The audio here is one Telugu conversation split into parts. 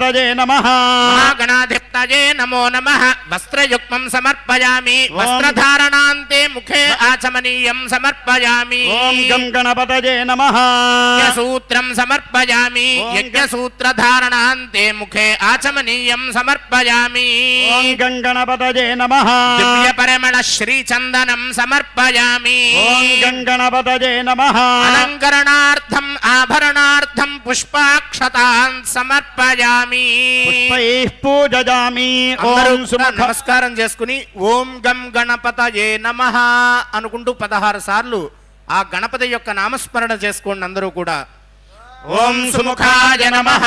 महागणाधिपतये नमः महागणाधिपतये नमो नमः वस्त्रयुक्तं समर्पयामि वस्त्रधारणान्ते मुखे आचमनीयं समर्पयामि ओम गं गणपतये नमः यज्ञसूत्रं समर्पयामि यज्ञसूत्रधारणान्ते मुखे आचमनीयं समर्पयामि ओम गं गणपतये नमः दिव्यपरिमळ श्रीचन्दनं समर्पयामि ओम गं गणपतये नमः अलङ्करणार्थम् आभरणार्थं पुष्पाक्षतान् समर्पयामि पुष्पैः पूजयामि అందరూ ओम सुमुख నమస్కారం చేసుకుని ఓం గం గణపతయే నమః అనుకుంటూ 16 సార్లు ఆ గణపతి యొక్క నామస్మరణ చేసుకోండి అందరూ కూడా ఓం సుముఖాయ నమః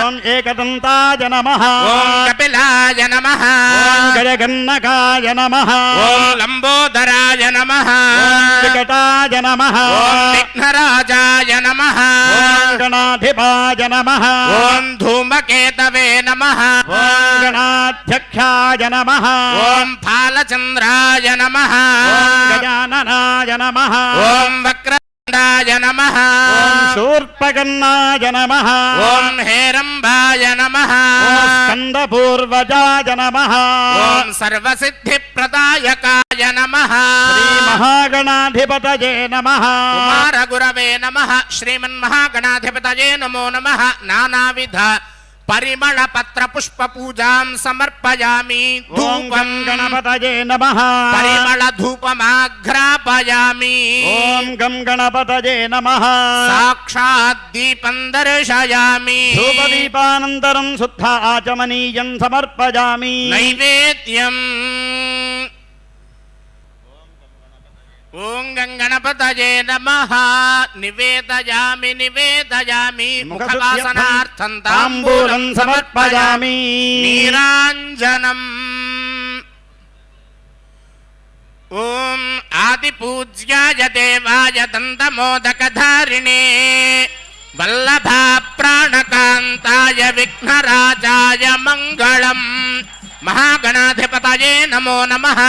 ओम एकदन्ताय नमः ఓం కపిలాయ నమః ओम गजगन्नकाय नमः ఓం లంబోదరాయ నమః ओम विकटाय नमः ఓం విఘ్నరాజాయ నమః ओम गणाधिपाय नमः ఓం ధూమకేతవే నమః ओम गणाध्यक्षाय नमः ఓం ఫాలచంద్రాయ నమః ओम गजाननाय नमः ఓం వక్రతుండాయ నమః ओम शूर्पकर्णाय नमः ఓం హేరంబాయ నమః ओम स्कन्दपूर्वजाय नमः ఓం సర్వసిద్ధిప్రదాయకాయ నమః श्री महागणाधिपतये नमः కుమారగురవే నమః శ్రీమన్మహాగణాధిపతయే నమో నమః నానావిధ పరిమళ పత్ర పుష్ప పూజాం సమర్పయామి ओम ధూపం गं गणपतये नमः పరిమళ ధూపమాఘ్రాపయామి ओम गं गणपतये नमः సాక్షాత్ దీపం దర్శయామి धूपदीपानन्तरं शुद्ध आचमनीयं समर्पयामि నైవేద్యం ఓం గణపతయే నమః నివేదయామి నివేదయామి ముఖవాసనార్థం తాంబూలం సమర్పయామి నీరాంజనం ఓం ఆదిపూజ్యాయ దేవాయ దంతమోదకధారిణే వల్లభా ప్రాణకాంతాయ విఘ్నరాజాయ మంగళం మహాగణాధిపతయే నమో నమః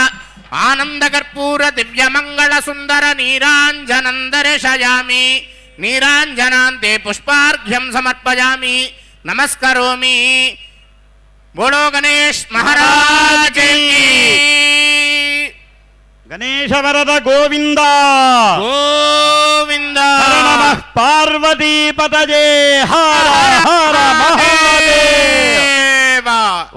ఆనందకర్పూర దివ్యమంగళ సుందర నీరాంజనం దర్శయామి నీరాంజనాంతే పుష్పార్ఘ్యం సమర్పయామి నమస్కరోమి బోలో గణేష్ మహారాజ్ కీ गणेश वरद गोविंद గోవింద हर नमः पार्वतीपतये हर हर महादेव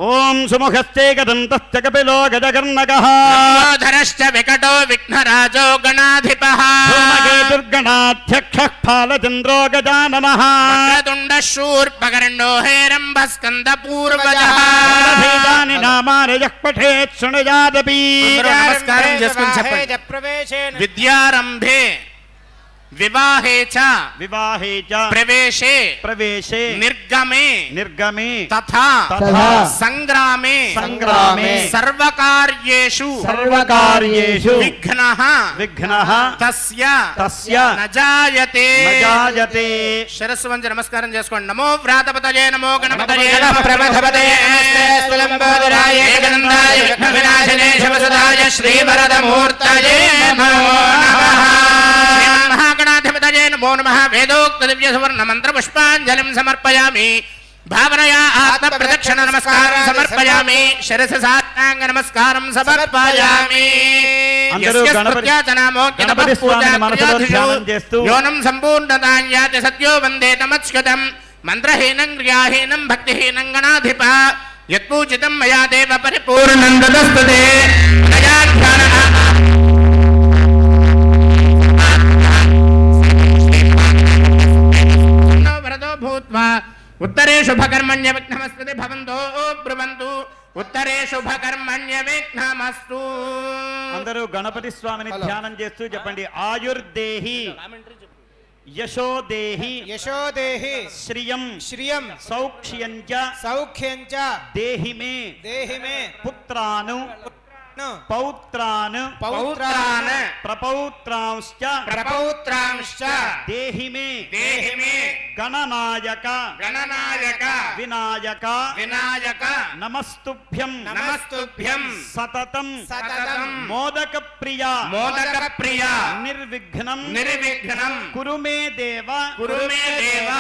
ओम सुमुखस्ते गदन्तश्च कपिलो गजकर्णकः లంబోదరశ్చ వికటో విఘ్నరాజో గణాధిపః धूमकेतुर्गणाध्यक्षः फालचन्द्रो गजाननः వక్రతుండ శూర్పకర్ణో హేరంబస్కందపూర్వజः भेदानि नामानि यः पठेत् शृणुयादपि అందరూ నమస్కారం చేసుకుని చెప్పండి విద్యారంభే వివాహే చ विवाहे च ప్రవేశే प्रवेशे నిర్గమే निर्गमे తథా तथा సంగ్రామే संग्रामे సర్వకార్యేషు सर्वकार्येषु విఘ్నః विघ्नः తస్య तस्य న జాయతే न जायते శిరస్సు వంచి నమస్కారం చేసుకోండి నమో వ్రాతపతయే నమో గణపతయే నమో నమః ప్రమథపతయే నమస్తే స్థులంబోదరాయ ఏకదంతాయ విఘ్నవినాశనే శివసుదాయ శ్రీవరదమూర్తయే నమో నమః శ్రీమన్మహాగణాధిపతయే నమో నమః వేదోక్త దివ్య సువర్ణ మంత్ర పుష్పాంజలిం సమర్పయామి భావనయా ఆత్మ ప్రదక్షిణ నమస్కారం సమర్పయామి శిరస సాష్టాంగ నమస్కారం సమర్పయామి అందరూ గణపతి స్వామిని మనసులో ధ్యానం చేస్తూ యోనం సంపూర్ణతాం యాతి సత్యో వందే నమస్కృతం మంత్రహీనం క్రియాహీనం భక్తిహీనం గణాధిప యత్పూజితం మయా దేవ పరిపూర్ణం దదస్తుతే నయాధ్యానః వరదో భూత్వా ఉత్తరే శుభకర్మణ్య విఘ్నమస్తు భవంతో బ్రువంతు ఉత్తరే శుభకర్మణ్య విఘ్నమస్తు అందరూ గణపతి స్వామిని ధ్యానం చేస్తూ చెప్పండి ఆయుర్దేహి యశోదేహి యశోదేహి శ్రియం శ్రియం సౌఖ్యం చ సౌఖ్యం చ దేహి మే దేహి మే పుత్రాను పౌత్రాన్ పౌత్రాన్ ప్రపౌత్రాంశ్చ ప్రపౌత్రాంశ్చ దేహి మే గణనాయక గణనాయక వినాయక వినాయక నమస్తుభ్యం నమస్తుభ్యం సతతం సతతం మోదక ప్రియ మోదక ప్రియ నిర్విఘ్నం నిర్విఘ్నం కురు మే దేవ కురు మే దేవ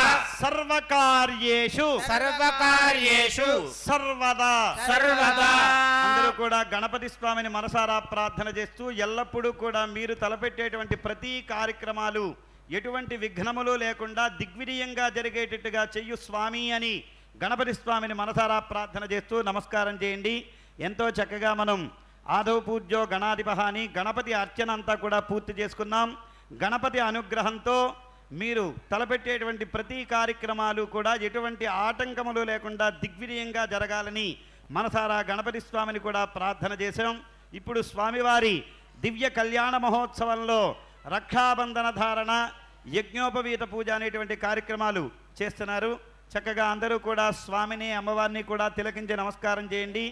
సర్వకార్యేషు సర్వకార్యేషు సర్వదా సర్వదా. అందరూ కూడా గణపతి స్వామిని మనసారా ప్రార్థన చేస్తూ ఎల్లప్పుడూ కూడా మీరు తలపెట్టేటువంటి ప్రతి కార్యక్రమాలు ఎటువంటి విఘ్నములు లేకుండా దిగ్విజయంగా జరిగేటట్టుగా చెయ్యు స్వామి అని గణపతి స్వామిని మనసారా ప్రార్థన చేస్తూ నమస్కారం చేయండి. ఎంతో చక్కగా మనం ఆదౌ పూజ్యో గణాధిపః అని గణపతి అర్చన అంతా కూడా పూర్తి చేసుకున్నాం. గణపతి అనుగ్రహంతో మీరు తలపెట్టేటువంటి ప్రతి కార్యక్రమాలు కూడా ఎటువంటి ఆటంకములు లేకుండా దిగ్విజయంగా జరగాలని మనసారా గణపతి స్వామిని కూడా ప్రార్థన చేశాం. ఇప్పుడు స్వామివారి దివ్య కళ్యాణ మహోత్సవంలో రక్షాబంధన ధారణ, యజ్ఞోపవీత పూజ అనేటువంటి కార్యక్రమాలు చేస్తున్నారు. చక్కగా అందరూ కూడా స్వామిని అమ్మవారిని కూడా తిలకించి నమస్కారం చేయండి.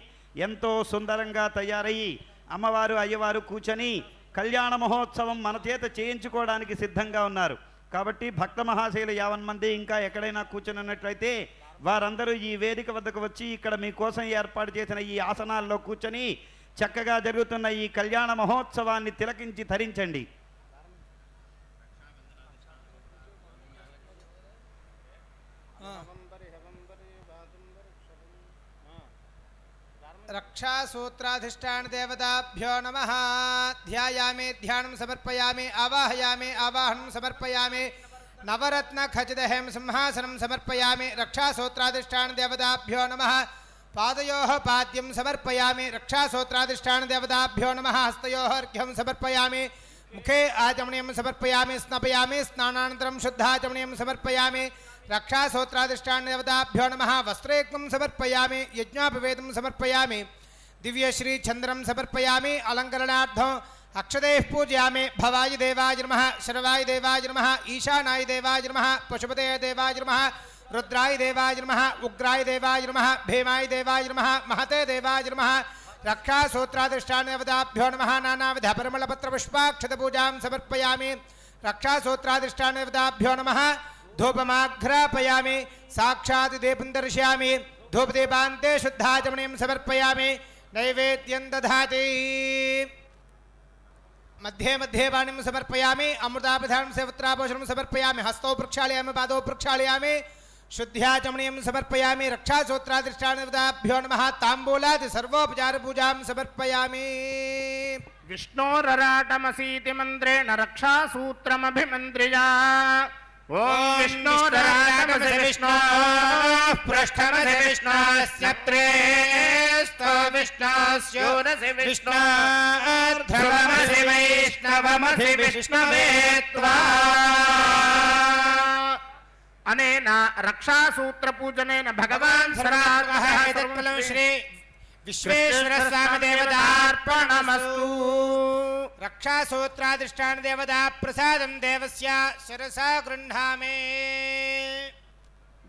ఎంతో సుందరంగా తయారయ్యి అమ్మవారు అయ్యవారు కూర్చొని కళ్యాణ మహోత్సవం మన చేత చేయించుకోవడానికి సిద్ధంగా ఉన్నారు. కాబట్టి భక్త మహాశైలు 50 మంది ఇంకా ఎక్కడైనా కూర్చొని ఉన్నట్లయితే వారందరూ ఈ వేదిక వద్దకు వచ్చి ఇక్కడ మీకోసం ఏర్పాటు చేసిన ఈ ఆసనాల్లో కూర్చొని చక్కగా జరుగుతున్న ఈ కళ్యాణ మహోత్సవాన్ని తిలకించి ధరించండి. रक्षासूत्राधिष्ठान देवताभ्यो नमः। ध्यायामि ध्यानं समर्पयामि आवाहयामि आवाहनं समर्पयामि नवरत्न खचितहेम सिंहासनं समर्पयामि रक्षासूत्राधिष्ठान देवताभ्यो नमः। पादयोः पाद्यं समर्पयामि रक्षासूत्राधिष्ठान देवताभ्यो नमः। हस्तयोः अर्घ्यं समर्पयामि मुखे आचमनीयं समर्पयामि स्नापयामि स्नानानन्तरं शुद्धाचमनीयं समर्पयामि रक्षासूत्राधिष्ठान देवताभ्यो नमः। वस्त्रेक्तं समर्पयामि यज्ञोपवेदं समर्पयामि दिव्यश्री चंद्रं समर्पयामि अलंकरणार्थं अक्षतैः पूजयामि। भवाय देवाय नमः, शर्वाय देवाय नमः, ईशानाय देवाय नमः, पशुपते देवाय नमः, रुद्राय देवाय नमः, उग्राय देवाय नमः, भीमाय देवाय नमः, महते देवाय नमः। रक्षासूत्राधिष्ठान देवताभ्यो नमः। नानाविध परिमलपत्रपुष्पाक्षतपूजां समर्पयामि रक्षासूत्राधिष्ठान देवताभ्यो नमः। धूपमाघ्रापयामि साक्षात् दीपं दर्शयामि धूपदीपान्ते शुद्धाचमनीं समर्पयामि नैवेद्यं दधाति। मध्ये मध्ये वाणीं समर्पयामि अमृताभिधानं सेवत्रापोषणं समर्पयामि। हस्तौ प्रक्षालयामि पादौ प्रक्षालयामि शुद्ध्याचमनीं समर्पयामि रक्षासूत्राधिष्ठान देवताभ्यो नमः। ताम्बूलादि सर्वोपचार पूजां समर्पयामि। विष्णोरराटमसीति मन्त्रेण रक्षासूत्रमभिमन्त्र्या ओम विष्णोरराटमसि विष्णो पृष्ठमसि विष्णोस्यत्रेस्तो विष्णोस्योरसि विष्णो ध्रुवमसि वैष्णवमसि विष्णवे त्वा। अनेन रक्षासूत्र पूजनेन भगवान् सदात्मः श्री विश्वेश्वर स्वामी देवतार्पणमस्तु। रक्षासूत्राधिष्ठान देवता प्रसादं देवस्य शिरसा गृह्णामि।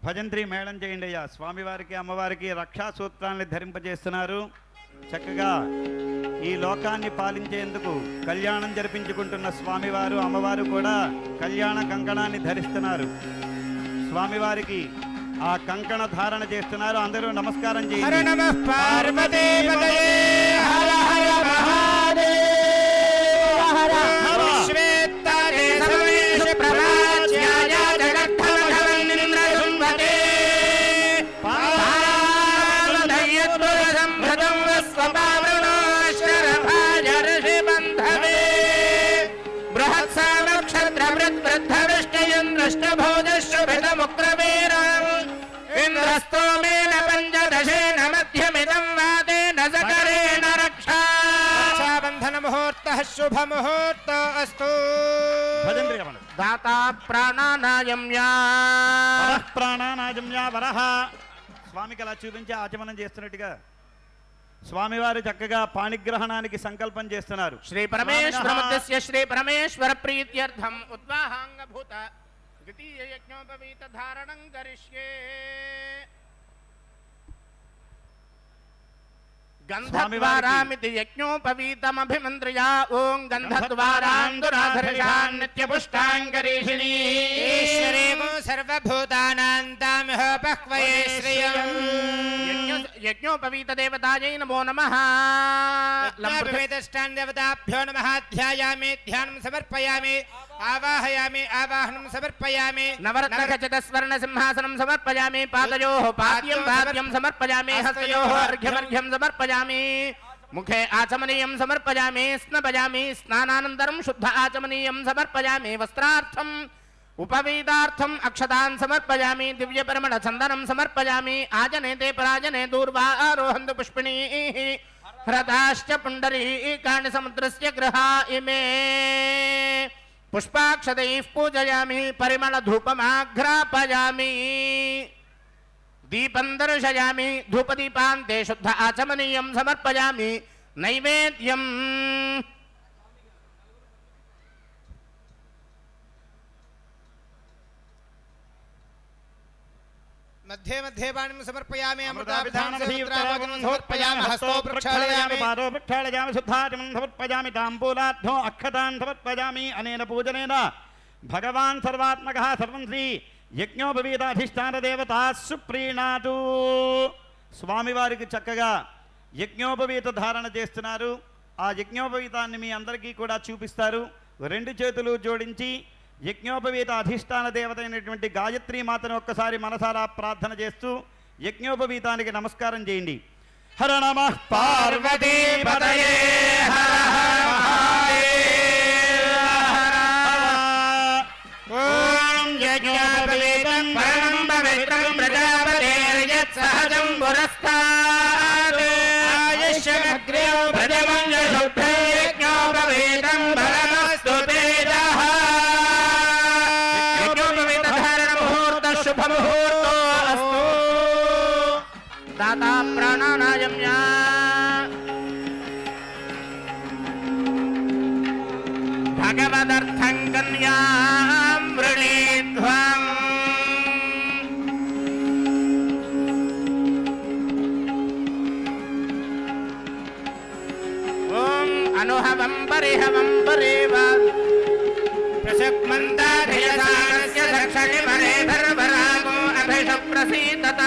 భజంత్రి మేళం చేయండి అయ్యా. స్వామివారికి అమ్మవారికి రక్షా సూత్రాన్ని ధరింపజేస్తున్నారు. చక్కగా ఈ లోకాన్ని పాలించేందుకు కళ్యాణం జరిపించుకుంటున్న స్వామివారు అమ్మవారు కూడా కళ్యాణ కంకణాన్ని ధరిస్తున్నారు. స్వామివారికి ఆ కంకణ ధారణ చేస్తున్నారు. అందరూ నమస్కారం हर చేయండి. नमः पार्वती पतये हर हर महादेव हर हर। विश्वेत्तरे सर्वेषु प्रभाज्याय जगद्धवधवन्निन्द्रशुम्भते पादालधयद्वरसम्भृतं वस्वपावृणोश्वरभाज ऋषिबन्धवे बृहत्सामक्षद्रवृद्वृद्धविष्टयन्द्रष्टभोजशुभितमुग्रवीरम् इन्द्रस्तोमेन पञ्चदशेन मध्यमिदं वातेन सकरेण रक्षा। रक्षाबन्धन मुहूर्तः शुभ मुहूर्त अस्तु। భజంత్రి రమణ. दाता प्राणानायम्या వరః ప్రాణానాజమ్యా వరహ. స్వామికి అలా చూపించి ఆచమనం చేస్తున్నట్టుగా స్వామివారు చక్కగా పాణిగ్రహణానికి సంకల్పం చేస్తున్నారు. श्री परमेश्वर मध्यस्य श्री परमेश्वर प्रीत्यर्थम उद्वाहांगभूत द्वितीय यज्ञोपवीत धारणं करिष्ये। గంధద్వారామితి యజ్ఞోపవీతమభిమంత్రయా ఓం గంధద్వారాందురాధర్షాన్ నిత్యపుష్టాంగరీషిణీ ఈశ్వరేమో సర్వభూతానాం తామహోపహ్వయే శ్రియం యజ్ఞోపవీత దేవతాయై నమో నమః లంబృతష్టాన్ దేవతాభ్యో నమః ధ్యాయామి ధ్యానం సమర్పయామి ఆవాహయామి ఆవాహనం సమర్పయామి నవరత్నఖచిత స్వర్ణ సింహాసనం సమర్పయామి పాదయోః పాద్యం పాద్యం సమర్పయామి హస్తయోః అర్ఘ్యమర్ఘ్యం సమర్పయామి ముఖే ఆచమనీయం సమర్పయామి స్నపయామి స్నానానంతరం శుద్ధ ఆచమనీయం సమర్పయామి వస్త్రార్థం ఉపవీతార్థం అక్షతాన్ సమర్పయామి దివ్యపరమణ చందనం సమర్పయామి ఆజనేతే పరాజనే దూర్వా ఆరోహంతు పుష్పిణీః హ్రదాశ్చ పుండరీకాణి సముద్రస్య గృహా ఇమే పుష్పాక్షతైః పూజయామి పరిమళ ధూపమాఘ్రాపయామి దీపం దర్శయామి ధూపదీపాంతే శుద్ధ ఆచమనీయం సమర్పయామి నైవేద్యం मध्ये मध्ये पाणिं समर्पयामि अमृताभिधानं अमृताभिधानं समर्पयामि हस्तो प्रक्षालयामि पादो प्रक्षालयामि शुद्धाचमनं समर्पयामि ताम्बूलाढ्यो अक्षतान् समर्पयामि अनेन पूजनेन भगवान् सर्वात्मकः सर्वं श्री యజ్ఞోపవీతాధిష్టాన దేవత సుప్రీణాతు స్వామివారికి చక్కగా యజ్ఞోపవీత ధారణ చేస్తున్నారు. ఆ యజ్ఞోపవీతాన్ని మీ అందరికీ కూడా చూపిస్తారు. రెండు చేతులు జోడించి యజ్ఞోపవీత అధిష్టాన దేవత అయినటువంటి గాయత్రీ మాతను ఒక్కసారి మనసారా ప్రార్థన చేస్తూ యజ్ఞోపవీతానికి నమస్కారం చేయండి. హర నమః పార్వతీ పతయే హర హర మహాదేవ. ఓం యజ్ఞోపవీతం పరమం పవిత్రం ప్రజాపతేర్యత్సహజం పురస్తాత్ ఆయుష్యమగ్ర్యో ప్రజమం శుద్ధే యజ్ఞోపవీతం పరమస్తు తేజః. యజ్ఞోపవీత ధారణ ముహూర్త శుభ ముహూర్తో అస్తు. దాతా ప్రాణానాయమ్య భగవదర్థం కన్యాం వృణీధ్వం. ఓం అనుహవం పరిహవం పరేవ ప్రసక్మంతాధియసానస్య దక్షిణమనే ధర్మరాగో అభిష ప్రసీదత.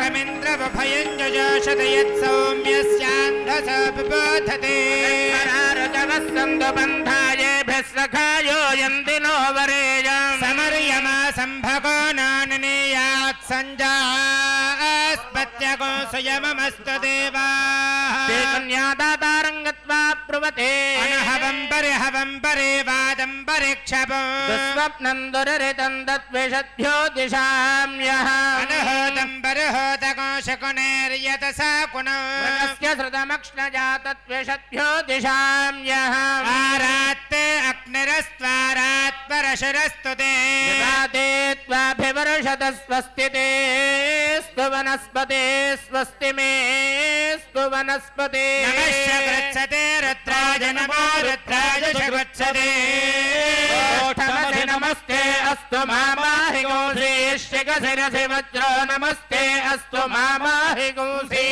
కమింద్రవభయం జజోషదయత్ సౌమ్యస్యాంధస విబోధతే. బంధాయేభిస్సఖాయో యంతినో వరేయం సమర్యమా సంభగో నాననీయాత్ సంజాస్పత్యగో స్వయమమస్తు దేవాః. కన్యాదాతారం గత్వా బ్రువతే అనహవం పరిహవం పరేవాదం పరిక్షపో. దుస్వప్నం దురరితం తద్విషద్భ్యో దిశాం యః. అనహోతం పరహోతగో శకునేర్యతసా కునో. మృగస్య శృతమక్ష్ణజా తద్విషద్భ్యో దిశాం యః. ఆరాత్తే అగ్నిరస్త్వారాత్ పరశురస్తు తే. వివాదే త్వాభివర్షత స్వస్తి తే స్తు వనస్పతే స్వస్తి మే స్తు వనస్పతే. నమశ్చ గృత్సతే రుద్రాయ నమో రుద్రాయ చ గృత్సతే. ఓఠమసి నమస్తే అస్తు మామాహి గోధీ శిఖశిరసి వజ్రో నమస్తే అస్తు మామాహి గోధీ.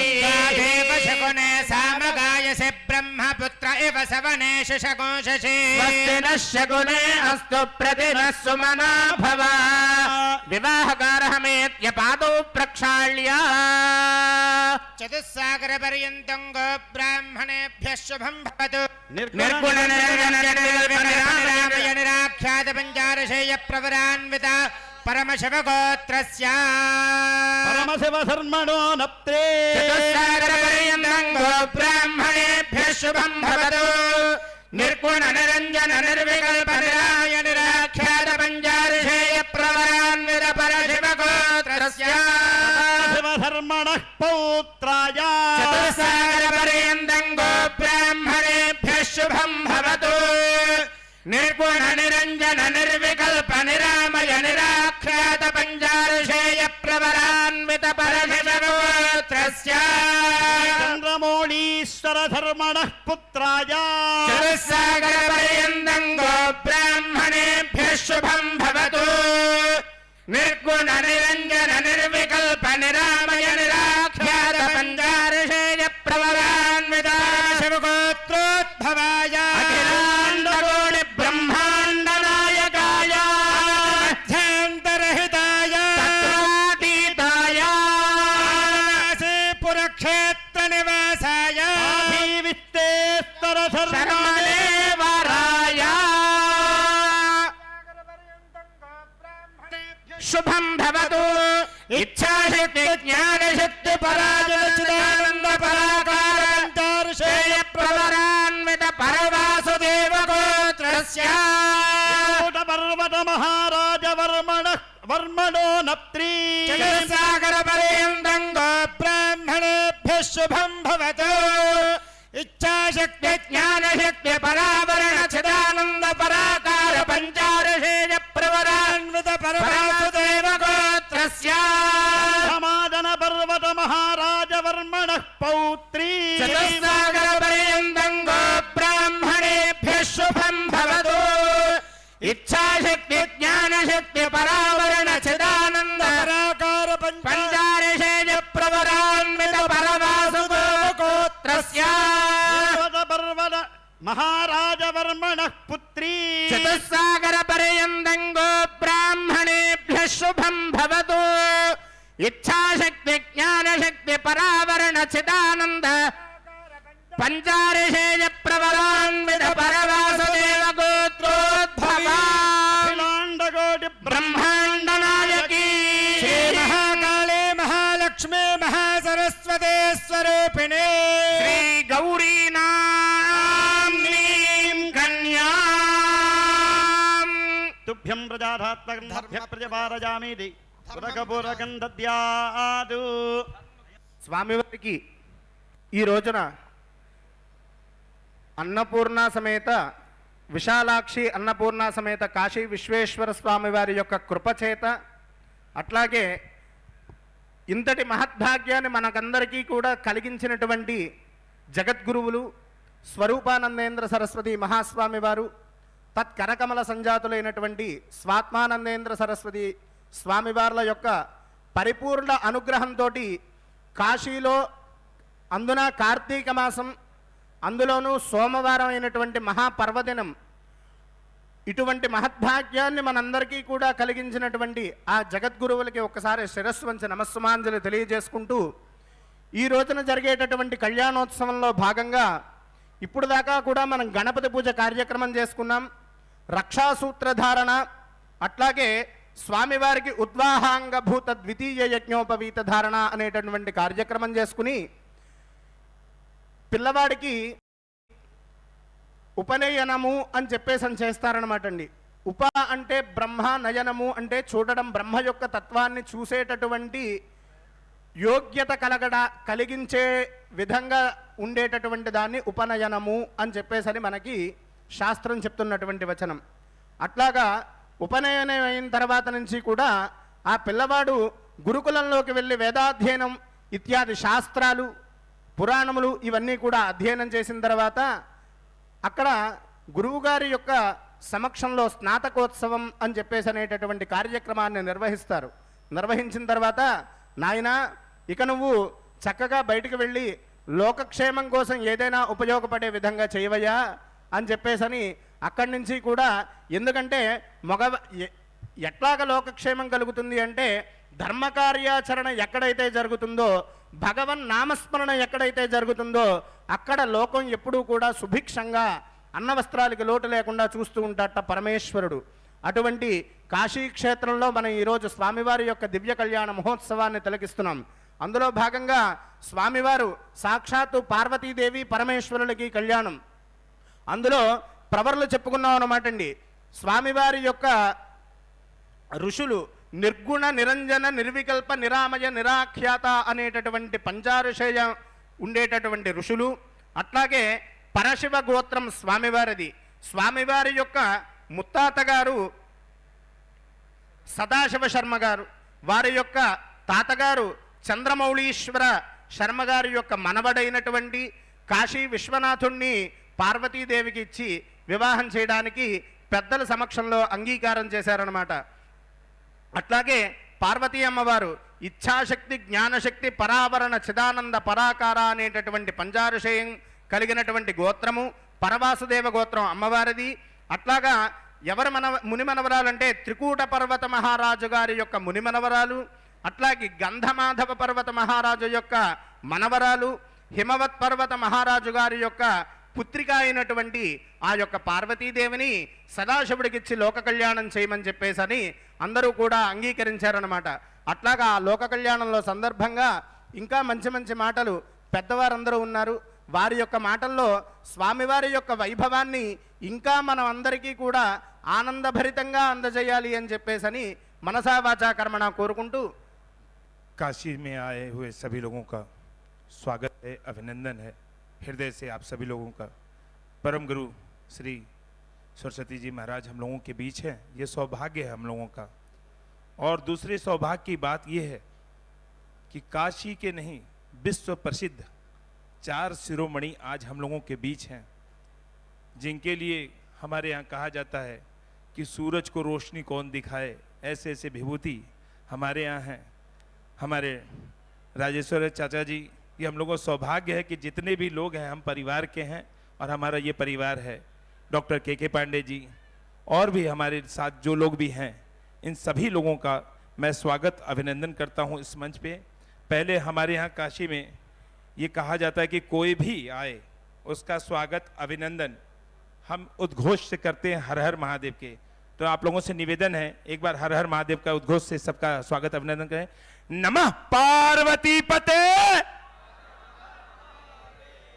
దేవ శకునే సామగాయసి బ్రహ్మపుత్ర ఇవ సవనేషు శకోషసి. స్వస్తి నః శకునే అస్తు ప్రతినః సుమనా భవ. వివాహకారహమేత్య పాదౌ ప్రక్షాళ్య. చతుస్సాగర పర్యంతం గో బ్రాహ్మణేభ్యః శుభం భవతు. నిర్గుణ నిరంజన నిరాఖ్యాత పంచారశేయ ప్రవరాన్విత పరమశివ గోత్రస్య పరమశివ శర్మణో నప్త్రే. చతుస్సాగరపర్యంతం గో బ్రాహ్మణేభ్యః శుభం భవతు. నిర్గుణ నిరంజన నిర్వికల్ప నిరాయ నిరాఖ్యాత పంచారిషేయ ప్రవరాన్విత పరశివ గోత్రస్య శివ శర్మణః పౌత్రాయ. చతుస్సాగరపర్యంతం గో బ్రాహ్మణేభ్యః శుభం భవతు. నిర్గుణ నిరంజన నిర్వికల్ప నిరామయ నిరాఖ్యాత పంచారుషేయ ప్రవరాన్విత పరశివ గోత్రస్య చంద్రమౌళీశ్వర ధర్మణః పుత్రాయ. చతుస్సాగరపర్యంతం గో బ్రాహ్మణేభ్యః శుభం భవతు. నిర్గుణ నిరంజన నిర్వికల్ప నిరామయ నిరాఖ్యాత పంచారుషేయ శర్మదేవరాయ శుభం భవతు ఇచ్ఛాశక్తి జ్ఞానశక్తి పరాజనచిదానంద పరాకారంతర్షేయ ప్రవరాన్విత పరవాసుదేవ గోత్రస్య పర్వత మహారాజ వర్మణో నప్త్రీ సాగర పర్యంతం గో బ్రాహ్మణేభ్యః శుభం భవతు ఇచ్ఛాశక్తి జ్ఞానశక్తి పరావరణ చిదానంద పరాకార పంచారశేయ ప్రవరాన్విత పరవాసుదేవ గోత్రస్య సమాజన పర్వత మహారాజ వర్మణ పౌత్రీ చతుస్సాగర పర్యంతం గో బ్రాహ్మణేభ్యః శుభం భవతు ఇచ్ఛాశక్తి జ్ఞానశక్తి పరావరణ చిదానంద పరాకార పంచారశేయ ప్రవరాన్విత పరవాసుదేవ గోత్రస్య పర్వత మహారాజ వర్మణ పుత్రీ చతుస్సాగర పర్యంతం గో బ్రాహ్మణేభ్యః శుభం భవతు ఇచ్ఛాశక్తి జ్ఞానశక్తి పరావరణ చిదానంద పంచారశేయ ప్రవరాన్విత పరవాసుదేవ గోత్రోద్భవా అఖిలాండకోటి బ్రహ్మాండ నాయకీ శ్రీ మహాకాళే మహాలక్ష్మే మహాసరస్వతే స్వరూపిణే శ్రీ గౌరీ నామ్నీం కన్యాం తుభ్యం ప్రజాధాత్మభ్య ప్రజపారజామీది పురగపురగం దద్యాదు. స్వామివారికి ఈ రోజున అన్నపూర్ణ సమేత విశాలాక్షి అన్నపూర్ణ సమేత కాశీ విశ్వేశ్వర స్వామి వారి యొక్క కృపచేత అట్లాగే ఇంతటి మహద్భాగ్యాన్ని మనకందరికీ కూడా కలిగించినటువంటి జగద్గురువులు స్వరూపానందేంద్ర సరస్వతి మహాస్వామి వారు తత్కరకమల సంజాతులైనటువంటి స్వాత్మానందేంద్ర సరస్వతి స్వామివార్ల యొక్క పరిపూర్ణ అనుగ్రహంతో కాశీలో అందున కార్తీక మాసం అందులోనూ సోమవారం అయినటువంటి మహాపర్వదినం ఇటువంటి మహద్భాగ్యాన్ని మనందరికీ కూడా కలిగించినటువంటి ఆ జగద్గురువులకి ఒక్కసారి శిరస్సు వంచి నమస్సుమాంజలి తెలియజేసుకుంటూ ఈ రోజున జరిగేటటువంటి కళ్యాణోత్సవంలో భాగంగా ఇప్పుడు దాకా కూడా మనం గణపతి పూజ కార్యక్రమం చేసుకున్నాం. రక్షాసూత్రధారణ అట్లాగే స్వామివారికి ఉద్వాహాంగభూత ద్వితీయ యజ్ఞోపవీత ధారణ అనేటటువంటి కార్యక్రమం చేసుకుని పిల్లవాడికి ఉపనయనము అని చెప్పేసి అని చేస్తారనమాట అండి. ఉప అంటే బ్రహ్మ, నయనము అంటే చూడడం, బ్రహ్మ యొక్క తత్వాన్ని చూసేటటువంటి యోగ్యత కలిగించే విధంగా ఉండేటటువంటి దాన్ని ఉపనయనము అని చెప్పేసరి మనకి శాస్త్రం చెప్తున్నటువంటి వచనం. అట్లాగా ఉపనయనం అయిన తర్వాత నుంచి కూడా ఆ పిల్లవాడు గురుకులంలోకి వెళ్ళి వేదాధ్యయనం ఇత్యాది శాస్త్రాలు పురాణములు ఇవన్నీ కూడా అధ్యయనం చేసిన తర్వాత అక్కడ గురువుగారి యొక్క సమక్షంలో స్నాతకోత్సవం అని చెప్పేసి అనేటటువంటి కార్యక్రమాన్ని నిర్వహిస్తారు. నిర్వహించిన తర్వాత నాయనా ఇక నువ్వు చక్కగా బయటికి వెళ్ళి లోకక్షేమం కోసం ఏదైనా ఉపయోగపడే విధంగా చేయవయ్యా అని చెప్పేసని అక్కడి నుంచి కూడా, ఎందుకంటే ఎట్లాగ లోకక్షేమం కలుగుతుంది అంటే ధర్మకార్యాచరణ ఎక్కడైతే జరుగుతుందో, భగవన్ నామస్మరణ ఎక్కడైతే జరుగుతుందో అక్కడ లోకం ఎప్పుడూ కూడా సుభిక్షంగా అన్నవస్త్రాలకి లోటు లేకుండా చూస్తూ ఉంటాట పరమేశ్వరుడు. అటువంటి కాశీక్షేత్రంలో మనం ఈరోజు స్వామివారి యొక్క దివ్య కళ్యాణ మహోత్సవాన్ని తిలకిస్తున్నాం. అందులో భాగంగా స్వామివారు సాక్షాత్తు పార్వతీదేవి పరమేశ్వరులకి కళ్యాణం. అందులో ప్రవర్లు చెప్పుకున్నాం అన్నమాట అండి. స్వామివారి యొక్క ఋషులు నిర్గుణ నిరంజన నిర్వికల్ప నిరామయ నిరాఖ్యాత అనేటటువంటి పంచారుషేయ ఉండేటటువంటి ఋషులు. అట్లాగే పరశివ గోత్రం స్వామివారిది. స్వామివారి యొక్క ముత్తాత గారు సదాశివ శర్మ గారు, వారి యొక్క తాతగారు చంద్రమౌళీశ్వర శర్మ గారి యొక్క మనవడైనటువంటి కాశీ విశ్వనాథుణ్ణి పార్వతీదేవికి ఇచ్చి వివాహం చేయడానికి పెద్దల సమక్షంలో అంగీకారం చేశారనమాట. అట్లాగే పార్వతీ అమ్మవారు ఇచ్ఛాశక్తి జ్ఞానశక్తి పరావరణ చిదానంద పరాకార అనేటటువంటి పంచారుషేయం కలిగినటువంటి గోత్రము పరవాసుదేవ గోత్రం అమ్మవారిది. అట్లాగా ఎవరు మునిమనవరాలంటే త్రికూట పర్వత మహారాజు గారి యొక్క మునిమనవరాలు, అట్లాగే గంధమాధవ పర్వత మహారాజు యొక్క మనవరాలు, హిమవత్ పర్వత మహారాజు గారి యొక్క పుత్రిక అయినటువంటి ఆ యొక్క పార్వతీదేవిని సదాశివుడికిచ్చి లోక కళ్యాణం చేయమని చెప్పేసని అందరూ కూడా అంగీకరించారనమాట. అట్లాగా ఆ లోక కళ్యాణంలో సందర్భంగా ఇంకా మంచి మంచి మాటలు పెద్దవారందరూ ఉన్నారు. వారి యొక్క మాటల్లో స్వామివారి యొక్క వైభవాన్ని ఇంకా మనం అందరికీ కూడా ఆనందభరితంగా అందజేయాలి అని చెప్పేసని మనసా వాచా కర్మణ కోరుకుంటూ काशी में आए हुए सभी लोगों का स्वागत है, अभिनंदन है हृदय से आप सभी लोगों का। परम गुरु श्री सरस्वती जी महाराज हम लोगों के बीच हैं, ये सौभाग्य है हम लोगों का। और दूसरी सौभाग्य की बात यह है कि काशी के नहीं विश्व प्रसिद्ध 4 शिरोमणि आज हम लोगों के बीच हैं, जिनके लिए हमारे यहाँ कहा जाता है कि सूरज को रोशनी कौन दिखाए, ऐसे ऐसे विभूति हमारे यहाँ हैं। हमारे राजेश्वर चाचा जी, ये हम लोगों का सौभाग्य है कि जितने भी लोग हैं हम परिवार के हैं और हमारा ये परिवार है। डॉक्टर के पांडे जी और भी हमारे साथ जो लोग भी हैं, इन सभी लोगों का मैं स्वागत अभिनंदन करता हूँ इस मंच पे। पहले हमारे यहाँ काशी में ये कहा जाता है कि कोई भी आए उसका स्वागत अभिनंदन हम उद्घोष से करते हैं, हर हर महादेव के। तो आप लोगों से निवेदन है एक बार हर हर महादेव का उद्घोष से सबका स्वागत अभिनंदन करें। नमः पार्वती पते,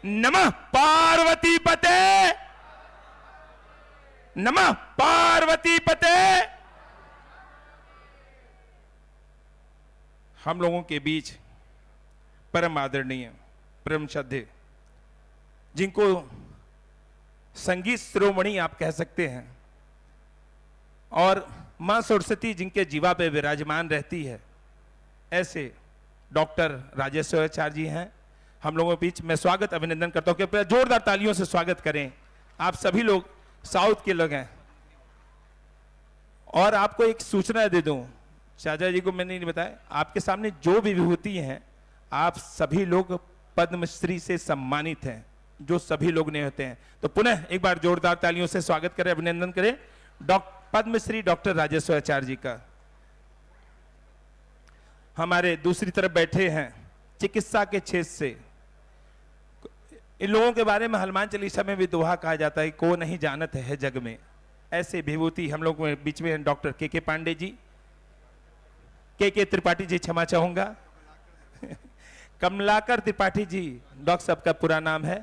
नमः पार्वती पते, नमः पार्वती पते। हम लोगों के बीच परम आदरणीय, परम श्रद्धेय, जिनको संगीत शिरोमणि आप कह सकते हैं, और मां सरस्वती जिनके जीवा पे विराजमान रहती है, ऐसे डॉक्टर राजेश्वराचार्य जी हैं हम लोगों के बीच। मैं स्वागत अभिनंदन करता हूं, कृपया जोरदार तालियों से स्वागत करें। आप सभी लोग साउथ के लोग हैं। और आपको एक सूचना दे दूं, चाचा जी को मैंने नहीं बताया, आपके सामने जो भी विभूति हैं आप सभी लोग पद्मश्री से सम्मानित हैं, जो सभी लोग नहीं होते हैं। तो पुनः एक बार जोरदार तालियों से स्वागत करें, अभिनंदन करें पद्मश्री डॉक्टर राजेश्वराचार्य जी का। हमारे दूसरी तरफ बैठे हैं चिकित्सा के क्षेत्र से। इन लोगों के बारे में हनुमान चालीसा में भी दोहा कहा जाता है, को नहीं जानत है जग में। ऐसे विभूति हम लोग में बीच में डॉक्टर के पांडे जी, के त्रिपाठी जी, क्षमा चाहूंगा, कमलाकर त्रिपाठी जी डॉक्टर साहब का पूरा नाम है।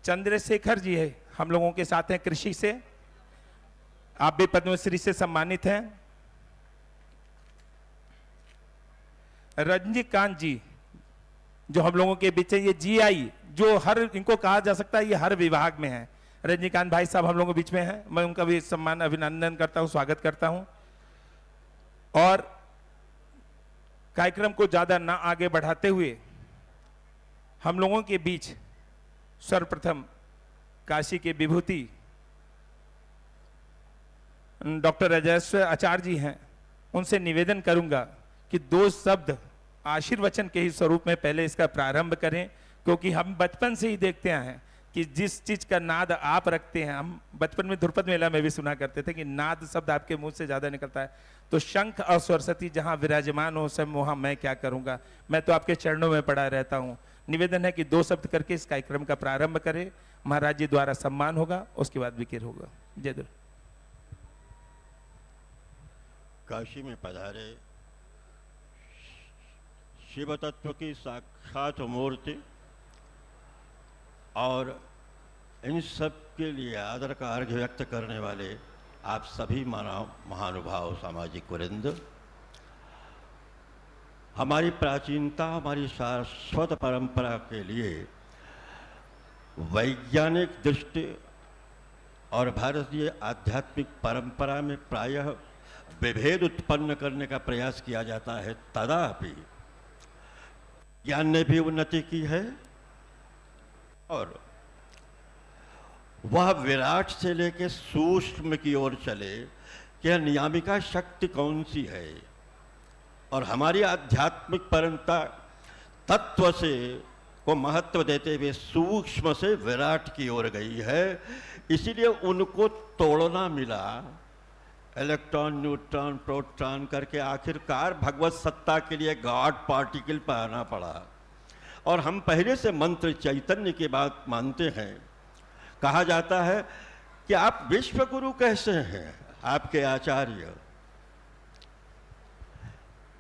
चंद्रशेखर जी है हम लोगों के साथ हैं कृषि से, आप भी पद्मश्री से सम्मानित हैं। रजनीकांत जी जो हम लोगों के बीच है, ये जीआई जो हर, इनको कहा जा सकता है ये हर विभाग में है। रजनीकांत भाई साहब हम लोगों के बीच में हैं, मैं उनका भी सम्मान अभिनंदन करता हूं, स्वागत करता हूं। और कार्यक्रम को ज्यादा ना आगे बढ़ाते हुए हम लोगों के बीच सर्वप्रथम काशी के विभूति डॉक्टर राजेश्वर आचार्य जी हैं, उनसे निवेदन करूंगा कि 2 शब्द आशीर्वचन के ही स्वरूप में पहले इसका प्रारंभ करें, क्योंकि हम बचपन से ही देखते हैं कि जिस चीज का नाद आप रखते हैं, हम बचपन में ध्रुपद मेला में भी सुना करते थे कि नाद शब्द आपके मुंह से ज्यादा निकलता है। तो शंख और सरस्वती जहां विराजमान हो सब वहां मैं क्या करूंगा, मैं तो आपके चरणों में पड़ा रहता हूं। निवेदन है कि 2 शब्द करके इस कार्यक्रम का प्रारंभ करें, महाराज जी द्वारा सम्मान होगा, उसके बाद विकिर होगा। जय दुर्गा। काशी में पधारे शिव तत्व की साक्षात मूर्ति और इन सब के लिए आदर का अर्घ व्यक्त करने वाले आप सभी मानव महानुभाव सामाजिक वृंद, हमारी प्राचीनता, हमारी शाश्वत परंपरा के लिए वैज्ञानिक दृष्टि और भारतीय आध्यात्मिक परंपरा में प्रायः विभेद उत्पन्न करने का प्रयास किया जाता है, तथापि ज्ञान ने भी उन्नति की है और वह विराट से लेकर सूक्ष्म की ओर चले कि नियामिका शक्ति कौन सी है, और हमारी आध्यात्मिक परंपरा तत्व से को महत्व देते हुए सूक्ष्म से विराट की ओर गई है। इसीलिए उनको तोड़ना मिला, इलेक्ट्रॉन, न्यूट्रॉन, प्रोटॉन करके आखिरकार भगवत सत्ता के लिए गॉड पार्टिकल पर आना पड़ा। और हम पहले से मंत्र चैतन्य की बात मानते हैं। कहा जाता है कि आप विश्व गुरु कैसे हैं, आपके आचार्य।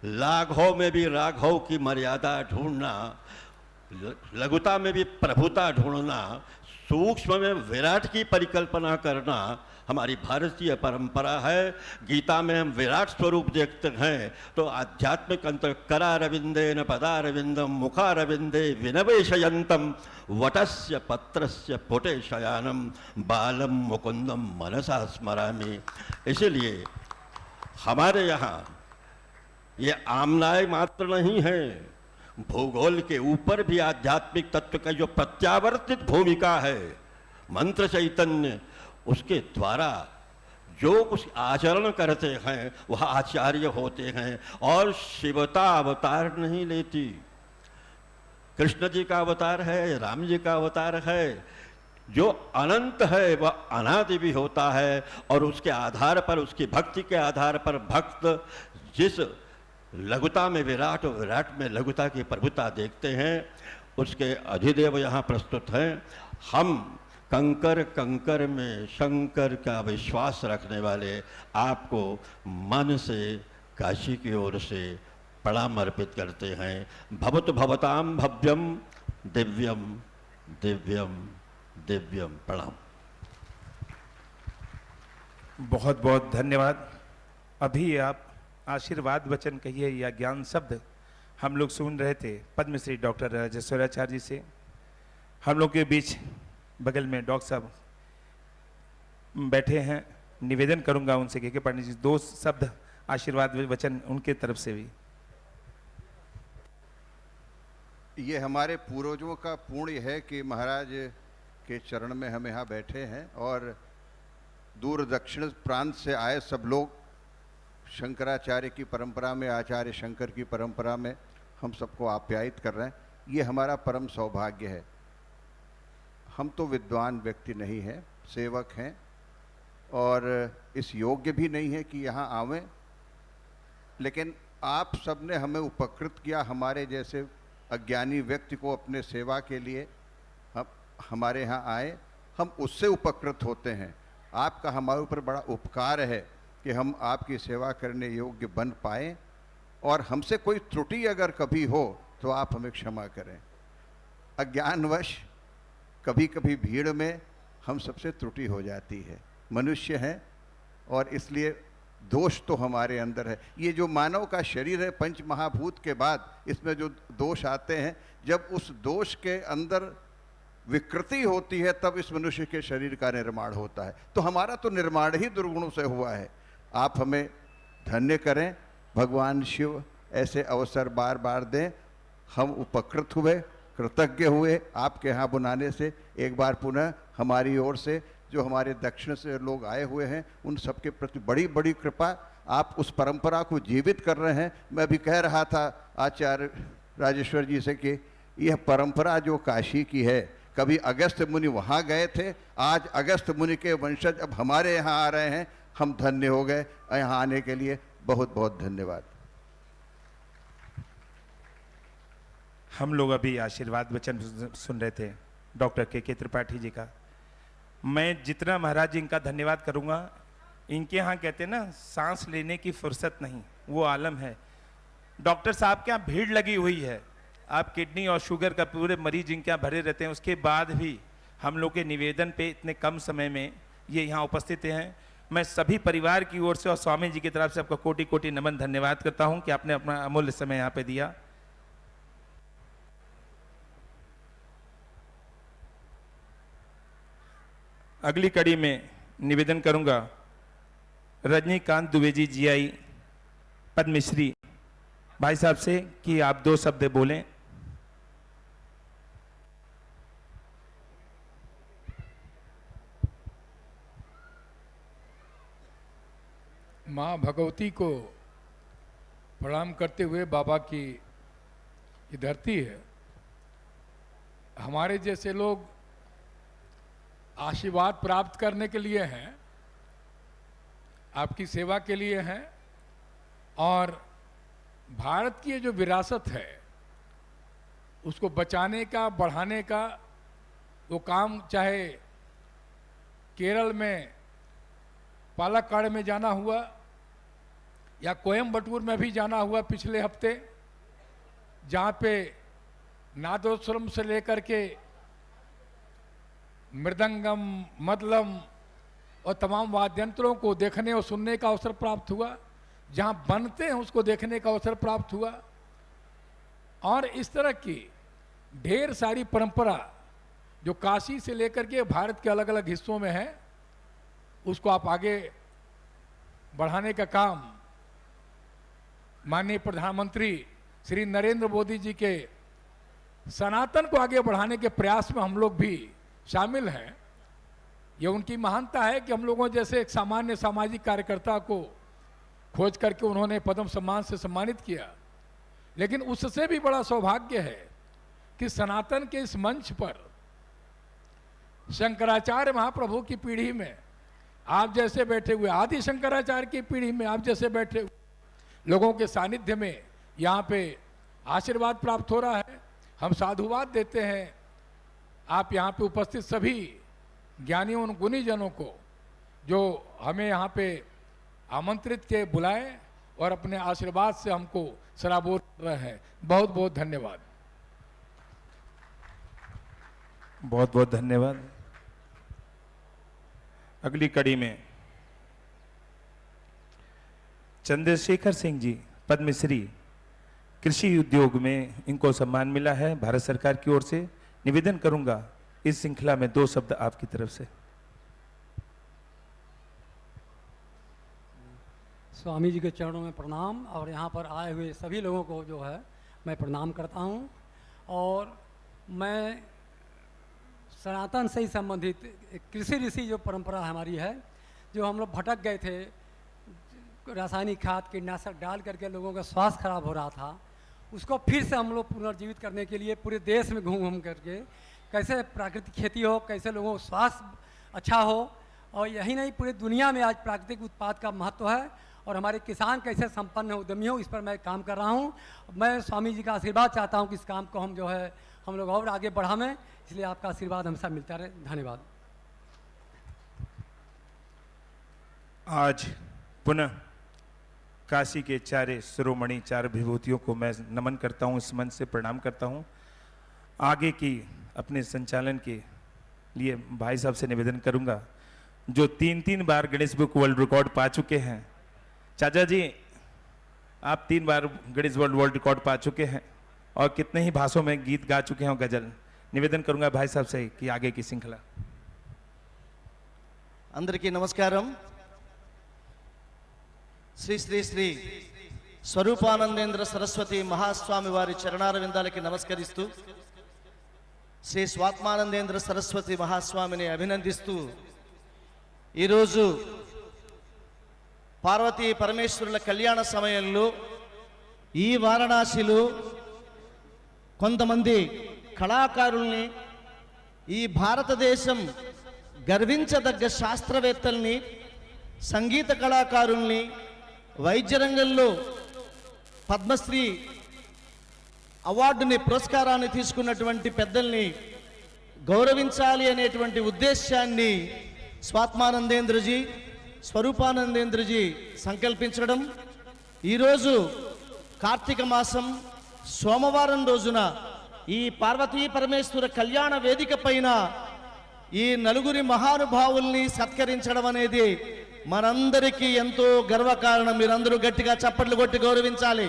लाघव में भी राघव की मर्यादा ढूंढना, लघुता में भी प्रभुता ढूंढना, सूक्ष्म में विराट की परिकल्पना करना हमारी भारतीय परंपरा है। गीता में हम विराट स्वरूप देखते हैं तो आध्यात्मिक अंतर करारविंदेन पदारविंदम मुखारविंदे विनवेशयंतम वटस्य पत्रस्य पुटे शयानम बालम मुकुंदम मनसा स्मरामि। इसलिए हमारे यहाँ ये आमनाय मात्र नहीं है, भूगोल के ऊपर भी आध्यात्मिक तत्व का जो प्रत्यावर्तित भूमिका है, मंत्र चैतन्य उसके द्वारा जो कुछ आचरण करते हैं वह आचार्य होते हैं। और शिवता अवतार नहीं लेती, कृष्ण जी का अवतार है, राम जी का अवतार है। जो अनंत है वह अनादि भी होता है और उसके आधार पर, उसकी भक्ति के आधार पर भक्त जिस लघुता में विराट और विराट में लघुता की प्रभुता देखते हैं उसके अधिदेव यहाँ प्रस्तुत हैं। हम कंकर कंकर में शंकर का विश्वास रखने वाले आपको मन से काशी की ओर से प्रणाम अर्पित करते हैं। भवतु भवताम भव्यम दिव्यम दिव्यम दिव्यम। प्रणाम। बहुत बहुत धन्यवाद। अभी आप आशीर्वाद वचन कहिए या ज्ञान शब्द हम लोग सुन रहे थे पद्मश्री डॉक्टर राजेश्वराचार्य जी से। हम लोग के बीच बगल में डॉक्टर साहब बैठे हैं, निवेदन करूंगा उनसे के पांडे जी दो शब्द आशीर्वाद वचन उनके तरफ से भी। ये हमारे पूर्वजों का पुण्य है कि महाराज के चरण में हम यहाँ बैठे हैं और दूर दक्षिण प्रांत से आए सब लोग शंकराचार्य की परंपरा में, आचार्य शंकर की परंपरा में हम सबको आप्यायित कर रहे हैं। ये हमारा परम सौभाग्य है। हम तो विद्वान व्यक्ति नहीं हैं, सेवक हैं और इस योग्य भी नहीं है कि यहाँ आवें, लेकिन आप सब ने हमें उपकृत किया। हमारे जैसे अज्ञानी व्यक्ति को अपने सेवा के लिए हम हमारे यहाँ आए, हम उससे उपकृत होते हैं। आपका हमारे ऊपर बड़ा उपकार है कि हम आपकी सेवा करने योग्य बन पाए और हमसे कोई त्रुटि अगर कभी हो तो आप हमें क्षमा करें। अज्ञानवश कभी कभी भीड़ में हम सबसे त्रुटि हो जाती है, मनुष्य हैं और इसलिए दोष तो हमारे अंदर है। ये जो मानव का शरीर है, पंच महाभूत के बाद इसमें जो दोष आते हैं, जब उस दोष के अंदर विकृति होती है तब इस मनुष्य के शरीर का निर्माण होता है। तो हमारा तो निर्माण ही दुर्गुणों से हुआ है। आप हमें धन्य करें, भगवान शिव ऐसे अवसर बार बार दें। हम उपकृत हुए, कृतज्ञ हुए आपके यहाँ बुलाने से। एक बार पुनः हमारी ओर से जो हमारे दक्षिण से लोग आए हुए हैं उन सबके प्रति बड़ी बड़ी कृपा। आप उस परंपरा को जीवित कर रहे हैं। मैं भी कह रहा था आचार्य राजेश्वर जी से कि यह परंपरा जो काशी की है, कभी अगस्त्य मुनि वहाँ गए थे, आज अगस्त्य मुनि के वंशज अब हमारे यहाँ आ रहे हैं। हम धन्य हो गए यहाँ आने के लिए। बहुत बहुत धन्यवाद। हम लोग अभी आशीर्वाद वचन सुन रहे थे डॉक्टर के त्रिपाठी जी का। मैं जितना महाराज जी इनका धन्यवाद करूंगा, इनके यहाँ कहते हैं ना सांस लेने की फुर्सत नहीं, वो आलम है। डॉक्टर साहब के यहाँ भीड़ लगी हुई है। आप किडनी और शुगर का पूरे मरीज इनके यहाँ भरे रहते हैं, उसके बाद भी हम लोग के निवेदन पे इतने कम समय में ये यहाँ उपस्थित हैं। मैं सभी परिवार की ओर से और स्वामी जी की तरफ से आपका कोटि कोटि नमन धन्यवाद करता हूँ कि आपने अपना अमूल्य समय यहाँ पे दिया। अगली कड़ी में निवेदन करूंगा रजनीकांत द्विवेदी जी आई पद्मश्री भाई साहब से कि आप दो शब्द बोलें। माँ भगवती को प्रणाम करते हुए, बाबा की ये धरती है, हमारे जैसे लोग आशीर्वाद प्राप्त करने के लिए हैं, आपकी सेवा के लिए हैं। और भारत की ये जो विरासत है उसको बचाने का, बढ़ाने का वो काम, चाहे केरल में पालक्काड़ में जाना हुआ या कोयम्बटूर में भी जाना हुआ पिछले हफ्ते, जहाँ पे नादोस्वरम से लेकर के मृदंगम, मदलम और तमाम वाद्यंत्रों को देखने और सुनने का अवसर प्राप्त हुआ, जहाँ बनते हैं उसको देखने का अवसर प्राप्त हुआ। और इस तरह की ढेर सारी परंपरा जो काशी से लेकर के भारत के अलग अलग हिस्सों में है, उसको आप आगे बढ़ाने का काम माननीय प्रधानमंत्री श्री नरेंद्र मोदी जी के सनातन को आगे बढ़ाने के प्रयास में हम लोग भी शामिल हैं। ये उनकी महानता है कि हम लोगों जैसे एक सामान्य सामाजिक कार्यकर्ता को खोज करके उन्होंने पद्म सम्मान से सम्मानित किया। लेकिन उससे भी बड़ा सौभाग्य है कि सनातन के इस मंच पर शंकराचार्य महाप्रभु की पीढ़ी में आप जैसे बैठे हुए, आदि शंकराचार्य की पीढ़ी में आप जैसे बैठे हुए लोगों के सानिध्य में यहाँ पे आशीर्वाद प्राप्त हो रहा है। हम साधुवाद देते हैं आप यहाँ पे उपस्थित सभी ज्ञानियों और गुणीजनों को जो हमें यहाँ पे आमंत्रित के बुलाए और अपने आशीर्वाद से हमको सराबोर कर रहे हैं। बहुत बहुत धन्यवाद। बहुत बहुत धन्यवाद। अगली कड़ी में चंद्रशेखर सिंह जी, पद्मश्री, कृषि उद्योग में इनको सम्मान मिला है भारत सरकार की ओर से। निवेदन करूंगा इस श्रृंखला में 2 शब्द आपकी तरफ से। स्वामी जी के चरणों में प्रणाम, और यहाँ पर आए हुए सभी लोगों को जो है मैं प्रणाम करता हूँ। और मैं सनातन से ही संबंधित एक कृषि ऋषि जो परंपरा हमारी है, जो हम लोग भटक गए थे, रासायनिक खाद कीटनाशक डाल करके लोगों का स्वास्थ्य खराब हो रहा था, उसको फिर से हम लोग पुनर्जीवित करने के लिए पूरे देश में घूम घूम करके कैसे प्राकृतिक खेती हो, कैसे लोगों को स्वास्थ्य अच्छा हो, और यही नहीं पूरी दुनिया में आज प्राकृतिक उत्पाद का महत्व है, और हमारे किसान कैसे संपन्न उद्यमी हो, इस पर मैं काम कर रहा हूँ। मैं स्वामी जी का आशीर्वाद चाहता हूँ कि इस काम को हम जो है हम लोग और आगे बढ़ावें, इसलिए आपका आशीर्वाद हमेशा मिलता रहे। धन्यवाद। आज पुनः काशी के 4 शिरोमणि 4 विभूतियों को मैं नमन करता हूँ, इस मंच से प्रणाम करता हूँ। आगे की अपने संचालन के लिए भाई साहब से निवेदन करूंगा, जो 3 बार गिनीज बुक वर्ल्ड रिकॉर्ड पा चुके हैं। चाचा जी, आप 3 बार गिनीज वर्ल्ड रिकॉर्ड पा चुके हैं और कितने ही भाषाओं में गीत गा चुके हैं, गजल। निवेदन करूंगा भाई साहब से कि आगे की श्रृंखला। अंदरिकी नमस्कारम। श्री श्री श्री స్వరూపానందేంద్ర సరస్వతి మహాస్వామి వారి చరణారవిందాలకి నమస్కరిస్తూ శ్రీ స్వాత్మానందేంద్ర సరస్వతి మహాస్వామిని అభినందిస్తూ ఈరోజు పార్వతీ పరమేశ్వరుల కళ్యాణ సమయంలో ఈ వారణాసిలో కొంతమంది కళాకారుల్ని, ఈ భారతదేశం గర్వించదగ్గ శాస్త్రవేత్తల్ని, సంగీత కళాకారుల్ని, వైద్య రంగంలో పద్మశ్రీ అవార్డుని పురస్కారాన్ని తీసుకున్నటువంటి పెద్దల్ని గౌరవించాలి అనేటువంటి ఉద్దేశాన్ని స్వాత్మానందేంద్రజీ, స్వరూపానందేంద్రజీ సంకల్పించడం, ఈరోజు కార్తీక మాసం సోమవారం రోజున ఈ పార్వతీ పరమేశ్వర కళ్యాణ వేదిక పైన ఈ నలుగురి మహానుభావుల్ని సత్కరించడం అనేది మనందరికీ ఎంతో గర్వకారణం. మీరందరూ గట్టిగా చప్పట్లు కొట్టి గౌరవించాలి.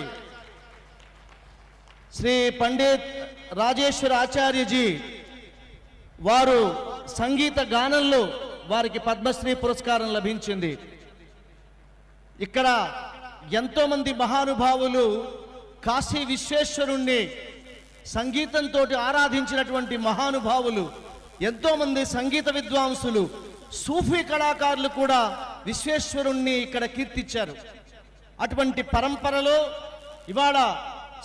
శ్రీ పండిత్ రాజేశ్వర ఆచార్యజీ వారు సంగీత గానంలో వారికి పద్మశ్రీ పురస్కారం లభించింది. ఇక్కడ ఎంతో మంది మహానుభావులు కాశీ విశ్వేశ్వరుణ్ణి సంగీతంతో ఆరాధించినటువంటి మహానుభావులు, ఎంతో మంది సంగీత విద్వాంసులు, సూఫీ కళాకారులు కూడా విశ్వేశ్వరుణ్ణి ఇక్కడ కీర్తించారు. అటువంటి పరంపరలో ఇవాళ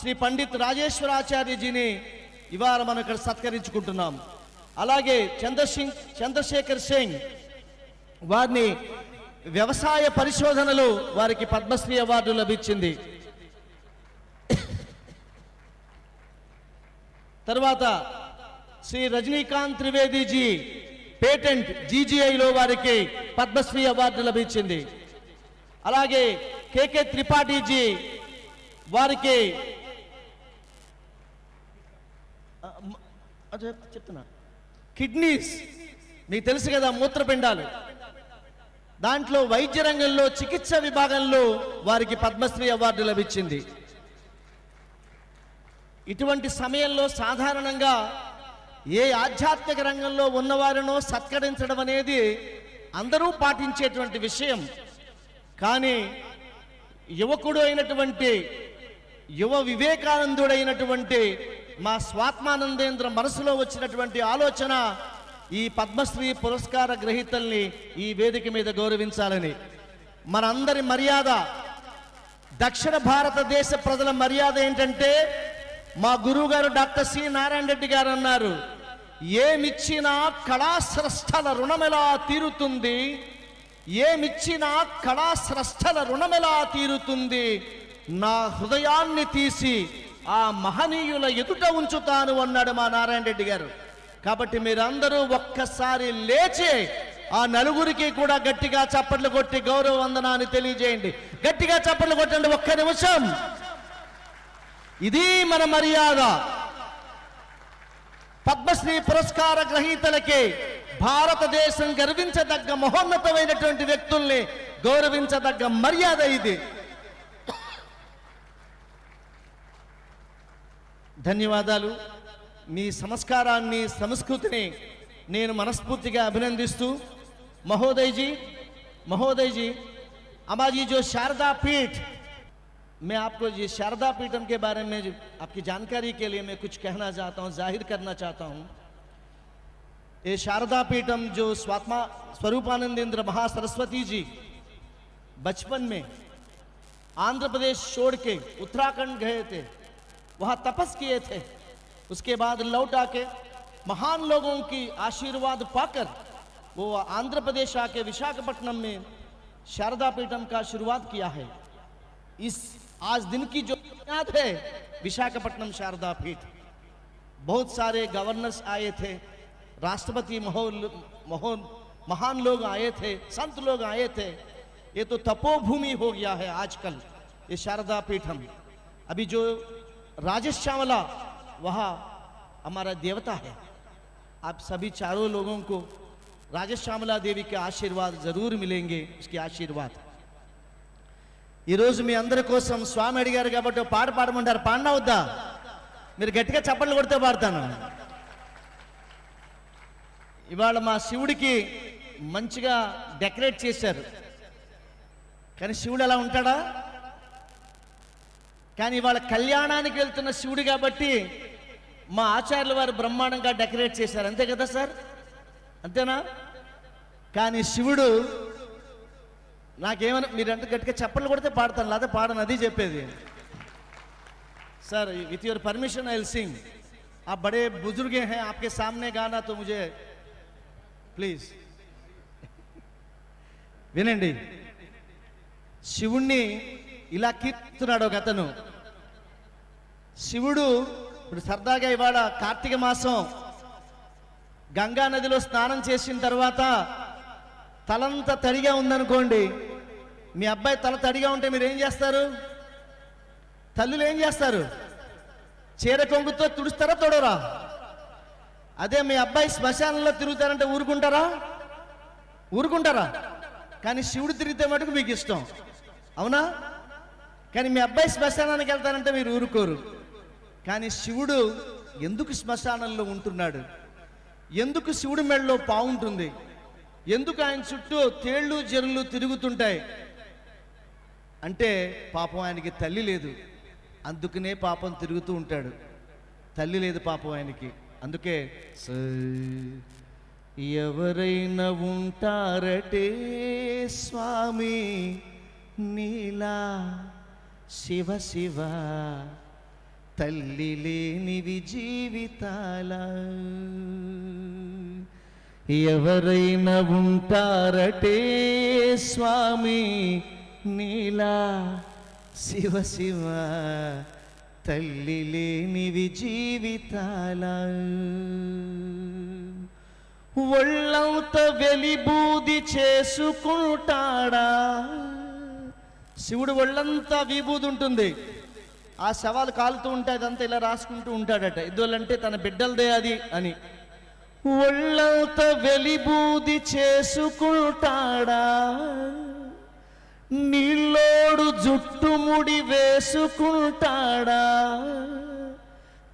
శ్రీ పండిత్ రాజేశ్వరాచార్యజీని ఇవాళ మనం ఇక్కడ సత్కరించుకుంటున్నాం. అలాగే చంద్రశేఖర్ సింగ్ వారిని వ్యవసాయ పరిశోధనలో వారికి పద్మశ్రీ అవార్డు లభించింది. తర్వాత శ్రీ రజనీకాంత్ త్రివేదీజీ పేటెంట్ జీజీఐలో వారికి పద్మశ్రీ అవార్డు లభించింది. అలాగే కేకే త్రిపాఠీజీ వారికి చెప్తున్నా కిడ్నీస్ మీకు తెలుసు కదా, మూత్రపిండాలు, దాంట్లో వైద్య రంగంలో చికిత్స విభాగంలో వారికి పద్మశ్రీ అవార్డు లభించింది. ఇటువంటి సమయంలో సాధారణంగా ఏ ఆధ్యాత్మిక రంగంలో ఉన్నవారినో సత్కరించడం అనేది అందరూ పాటించేటువంటి విషయం. కానీ యువకుడు అయినటువంటి యువ వివేకానందుడైనటువంటి మా స్వాత్మానందేంద్ర మనసులో వచ్చినటువంటి ఆలోచన ఈ పద్మశ్రీ పురస్కార గ్రహీతల్ని ఈ వేదిక మీద గౌరవించాలని. మనందరి మర్యాద, దక్షిణ భారతదేశ ప్రజల మర్యాద ఏంటంటే, మా గురువు గారు డాక్టర్ సి నారాయణ రెడ్డి గారు అన్నారు, ఏమిచ్చినా కళాస్రష్టల రుణమెలా తీరుతుంది, ఏమిచ్చినా కళాస్రష్టల రుణమెలా తీరుతుంది, నా హృదయాన్ని తీసి ఆ మహనీయుల ఎదుట ఉంచుతాను అన్నాడు మా నారాయణ రెడ్డి గారు. కాబట్టి మీరందరూ ఒక్కసారి లేచి ఆ నలుగురికి కూడా గట్టిగా చప్పట్లు కొట్టి గౌరవ వందనాన్ని తెలియజేయండి. గట్టిగా చప్పట్లు కొట్టండి ఒక్క నిమిషం. ఇది మన మర్యాద. పద్మశ్రీ పురస్కార గ్రహీతలకి భారతదేశం గర్వించదగ్గ మహోన్నతమైనటువంటి వ్యక్తుల్ని గౌరవించదగ్గ మర్యాద ఇది. ధన్యవాదాలు. మీ సంస్కారాన్ని, సంస్కృతిని నేను మనస్ఫూర్తిగా అభినందిస్తూ, महोदय जी अम्माजी जो शारदा पीठ, मैं आपको ये शारदा पीठम के बारे में आपकी जानकारी के लिए मैं कुछ कहना चाहता हूँ, जाहिर करना चाहता हूँ. ये शारदा पीठम जो स्वात्मा स्वरूपानंदेंद्र महासरस्वती जी बचपन में आंध्र प्रदेश छोड़ के उत्तराखंड गए थे, वहाँ तपस किए थे. उसके बाद लौट आके महान लोगों की आशीर्वाद पाकर वो आंध्र प्रदेश आके विशाखापट्टनम में शारदा पीठम का शुरुआत किया है. इस आज दिन की जो बुनियाद है विशाखापट्टनम शारदा पीठ. बहुत सारे गवर्नर्स आए थे, राष्ट्रपति महान लोग आए थे, संत लोग आए थे. ये तो तपोभूमि हो गया है आजकल ये शारदा पीठम. अभी जो राजेश चावला वहाँ हमारा देवता है. आप सभी चारों लोगों को राजेश श्यामला देवी के आशीर्वाद जरूर मिलेंगे, उसके आशीर्वाद. ఈ రోజు మీ అందరి కోసం స్వామి అడిగారు కాబట్టి పాట పాడమంటారు. పాడినా వద్దా? మీరు గట్టిగా చప్పట్లు కొడితే పాడతాను. ఇవాళ మా శివుడికి మంచిగా డెకరేట్ చేశారు, కానీ శివుడు అలా ఉంటాడా? కానీ ఇవాళ కళ్యాణానికి వెళ్తున్న శివుడు కాబట్టి మా ఆచార్యుల వారు బ్రహ్మాండంగా డెకరేట్ చేశారు. అంతే కదా సార్? అంతేనా? కానీ శివుడు నాకేమైనా మీరంటే గట్టిగా చప్పట్లు కొడితే పాడతాను, లేదా పాడను, అది చెప్పేది. Sir with your permission I will sing. आप बड़े बुजुर्ग हैं, आपके सामने गाना तो मुझे प्लीज వినండి. శివుణ్ణి ఇలా కీర్తిస్తున్నాడు ఒక అతను. శివుడు ఇప్పుడు సరదాగా ఇవాళ కార్తీక మాసం గంగా నదిలో స్నానం చేసిన తర్వాత తలంతా తడిగా ఉందనుకోండి, మీ అబ్బాయి తల తడిగా ఉంటే మీరు ఏం చేస్తారు? తల్లులు ఏం చేస్తారు? చీర కొంగుతో తుడుస్తారా, తొడరా? అదే మీ అబ్బాయి శ్మశానంలో తిరుగుతారంటే ఊరుకుంటారా? ఊరుకుంటారా? కానీ శివుడు తిరిగితే మటుకు మీకు ఇష్టం, అవునా? కానీ మీ అబ్బాయి శ్మశానానికి వెళ్తారంటే మీరు ఊరుకోరు. కానీ శివుడు ఎందుకు శ్మశానంలో ఉంటున్నాడు? ఎందుకు శివుడి మెడలో పావుంటుంది? ఎందుకు ఆయన చుట్టూ తేళ్ళు జరులు తిరుగుతుంటాయి అంటే పాపం ఆయనకి తల్లి లేదు, అందుకనే పాపం తిరుగుతూ ఉంటాడు. తల్లి లేదు పాపం ఆయనకి, అందుకే ఎవరైనా ఉంటారటే స్వామి నీలా శివ శివ, తల్లి లేనివి జీవితాల. ఎవరైనా ఉంటారటే స్వామి నీలా శివ శివ, తల్లి లేనివి జీవితాల ఒళ్ళంత వెలిబూది చేసుకుంటాడా. శివుడు ఒళ్ళంతా విభూది ఉంటుంది, ఆ శవాలు కాలుతూ ఉంటాయి, అదంతా ఇలా రాసుకుంటూ ఉంటాడట. ఎందువల్లంటే తన బిడ్డలదే అది అని. ఒళ్ళంత వెలిబూది చేసుకుంటాడా, నీళ్ళోడు జుట్టుముడి వేసుకుంటాడా.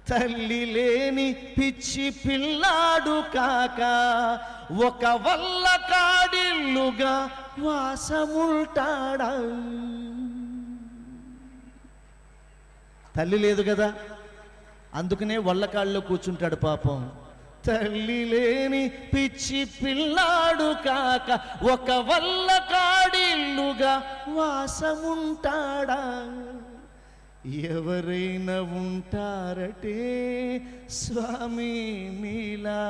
తల్లి లేని పిచ్చి పిల్లాడు కాక ఒక వల్ల కాడిల్లుగా వాసముంటాడా. తల్లి లేదు కదా, అందుకనే వల్లకాళ్ళలో కూర్చుంటాడు పాపం. తల్లి లేని పిచ్చి పిల్లాడు కాక ఒక వల్ల కాడిల్లుగా వాసముంటాడా. ఎవరైనా ఉంటారటే స్వామి నీలా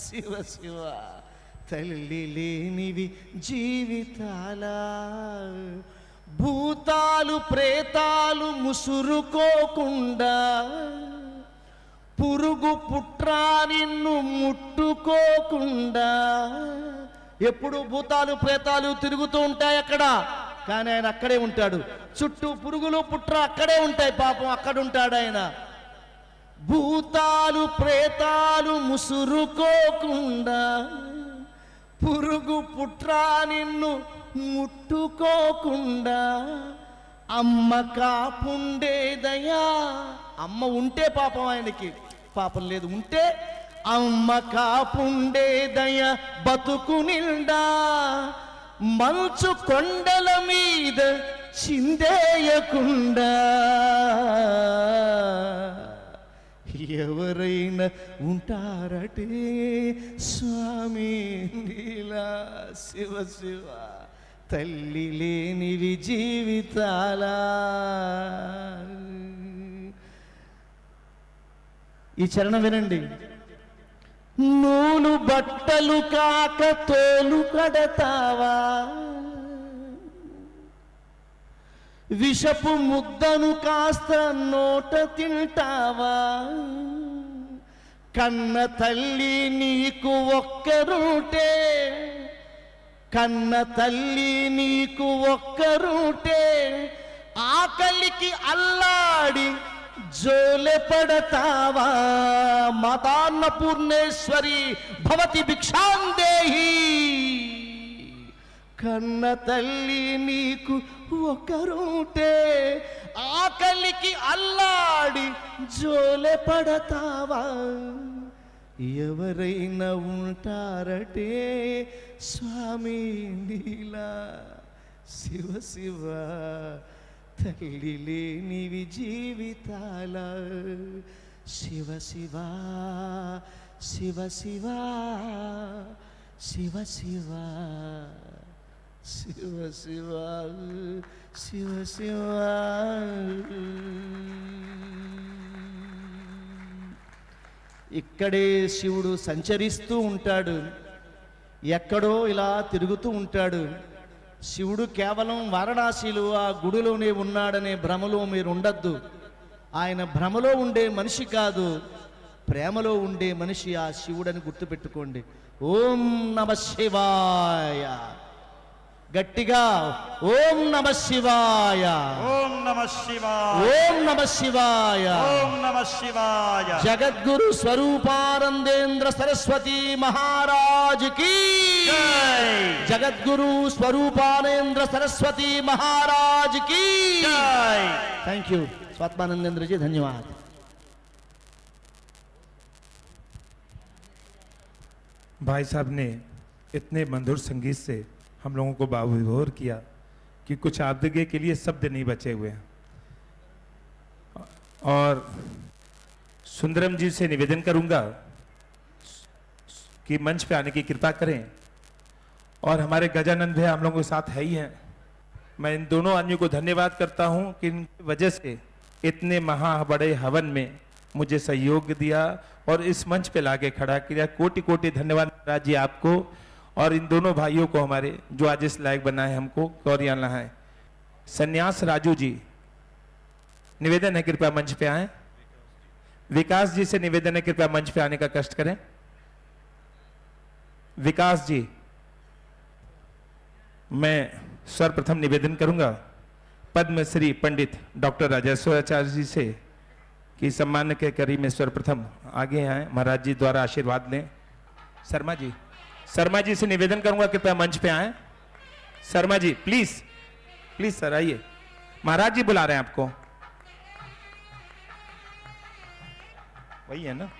శివ శివ. తల్లి లేనివి జీవితాల భూతాలు ప్రేతాలు ముసురుకోకుండా, పురుగు పుట్రా నిన్ను ముట్టుకోకుండా. ఎప్పుడు భూతాలు ప్రేతాలు తిరుగుతూ ఉంటాయి అక్కడ, కానీ ఆయన అక్కడే ఉంటాడు. చుట్టూ పురుగులు పుట్ర అక్కడే ఉంటాయి, పాపం అక్కడ ఉంటాడు ఆయన. భూతాలు ప్రేతాలు ముసురుకోకుండా, పురుగు పుట్రా నిన్ను ముట్టుకోకుండా. అమ్మ కాపుండేదయా, అమ్మ ఉంటే పాపం ఆయనకి పాపం లేదు, ఉంటే అమ్మ కాపుండేదయ బతుకు నిండా. మంచు కొండల మీద చిందేయకుండా, ఎవరైనా ఉంటారటే స్వామి నీలా శివ శివ. తల్లి లేనివి జీవితాల. ఈ చరణం వినండి. నూలు బట్టలు కాక తోలు కడతావా, విషపు ముద్దను కాస్త నోట తింటావా. కన్న తల్లి నీకు ఒక్కరుంటే, కన్న తల్లి నీకు ఒక్కరుంటే, ఆకలికి అల్లాడి జోలె పడతావా. మాతాన్నపూర్ణేశ్వరి భవతి భిక్షాందేహి. కన్న తల్లి నీకు ఒకరుంటే, ఆకలికి అల్లాడి జోలె పడతావా. ఎవరైనా ఉంటారటే స్వామి నీలా శివ శివ. తల్లి లేనివి జీవితాల. శివ శివ శివ శివ శివ శివ శివ శివ శివ శివ. ఇక్కడే శివుడు సంచరిస్తూ ఉంటాడు, ఎక్కడో ఇలా తిరుగుతూ ఉంటాడు. శివుడు కేవలం వారణాసిలో ఆ గుడిలోనే ఉన్నాడనే భ్రమలో మీరు ఉండద్దు. ఆయన భ్రమలో ఉండే మనిషి కాదు, ప్రేమలో ఉండే మనిషి ఆ శివుడని గుర్తుపెట్టుకోండి. ఓం నమ శివాయ. గట్టిగా ఓం నమ శివాయ. ఓం నమ శివాయ. ఓం నమ శివాయ. ఓం నమ శివాయ. జగద్గురు స్వరూపానందేంద్ర సరస్వతి మహారాజ్ की జై. జగద్గురు స్వరూపానందేంద్ర సరస్వతి మహారాజ్ की జై. थैंक यू स्वात्मानंदेंद्र जी, धन्यवाद. भाई साहब ने इतने मधुर संगीत से हम लोगों को बाविभोर किया कि कुछ आगे के लिए शब्द नहीं बचे हुए हैं। और सुंदरम जी से निवेदन करूंगा कि मंच पे आने की कृपा करें। और हमारे गजानंद भैया हम लोगों के साथ है ही हैं। मैं इन दोनों आदमियों को धन्यवाद करता हूं कि इनकी वजह से इतने बड़े हवन में मुझे सहयोग दिया और इस मंच पे लाके खड़ा किया। कोटि कोटि धन्यवाद महाराज जी आपको और इन दोनों भाइयों को हमारे जो आज इस लायक बनाए हमको और यहाँ लाए। सन्यास राजू जी, निवेदन है कृपया मंच पे आए। विकास जी से निवेदन है कृपया मंच पे आने का कष्ट करें। विकास जी, मैं सर्वप्रथम निवेदन करूंगा पद्मश्री पंडित डॉक्टर राजेश्वराचार्य जी से कि सम्मान के करी में सर्वप्रथम आगे आए, महाराज जी द्वारा आशीर्वाद लें। शर्मा जी से निवेदन करूंगा कृपया मंच पे आए। Sharma ji please please sir आइए, महाराज जी बुला रहे हैं आपको। वही है ना।